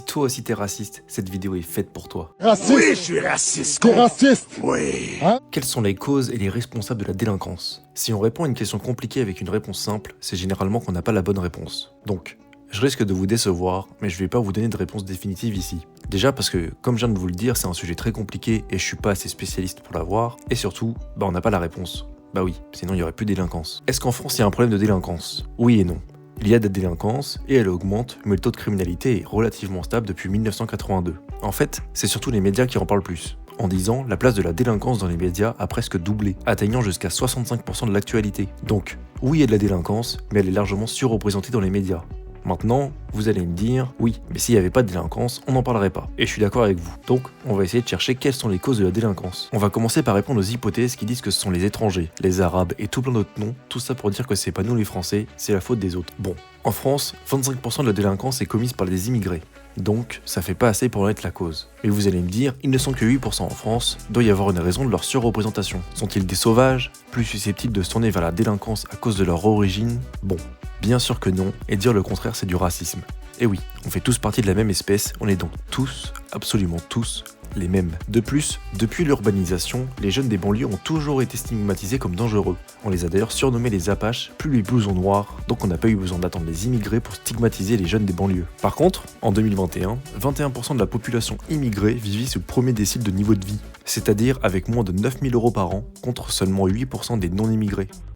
Si toi aussi t'es raciste, cette vidéo est faite pour toi. Raciste. Oui, je suis raciste. T'es raciste. Oui. Quelles sont les causes et les responsables de la délinquance? Si on répond à une question compliquée avec une réponse simple, c'est généralement qu'on n'a pas la bonne réponse. Donc, je risque de vous décevoir, mais je vais pas vous donner de réponse définitive ici. Déjà parce que, comme je viens de vous le dire, c'est un sujet très compliqué et je suis pas assez spécialiste pour l'avoir, et surtout, on n'a pas la réponse. Bah oui, sinon il y aurait plus de délinquance. Est-ce qu'en France il y a un problème de délinquance? Oui et non. Il y a de la délinquance et elle augmente, mais le taux de criminalité est relativement stable depuis 1982. En fait, c'est surtout les médias qui en parlent plus. En 10 ans, la place de la délinquance dans les médias a presque doublé, atteignant jusqu'à 65% de l'actualité. Donc, oui, il y a de la délinquance, mais elle est largement surreprésentée dans les médias. Maintenant, vous allez me dire, oui, mais s'il n'y avait pas de délinquance, on n'en parlerait pas. Et je suis d'accord avec vous. Donc, on va essayer de chercher quelles sont les causes de la délinquance. On va commencer par répondre aux hypothèses qui disent que ce sont les étrangers, les arabes et tout plein d'autres noms, tout ça pour dire que c'est pas nous les français, c'est la faute des autres. Bon, en France, 25% de la délinquance est commise par des immigrés. Donc, ça fait pas assez pour en être la cause. Mais vous allez me dire, ils ne sont que 8% en France, doit y avoir une raison de leur surreprésentation. Sont-ils des sauvages, plus susceptibles de se tourner vers la délinquance à cause de leur origine? Bon, bien sûr que non, et dire le contraire c'est du racisme. Et oui, on fait tous partie de la même espèce, on est donc tous, absolument tous, les mêmes. De plus, depuis l'urbanisation, les jeunes des banlieues ont toujours été stigmatisés comme dangereux. On les a d'ailleurs surnommés les Apaches, plus les blousons noirs, donc on n'a pas eu besoin d'attendre les immigrés pour stigmatiser les jeunes des banlieues. Par contre, en 2021, 21% de la population immigrée vivait sous le premier décile de niveau de vie, c'est-à-dire avec moins de 9 000 € par an, contre seulement 8% des non-immigrés.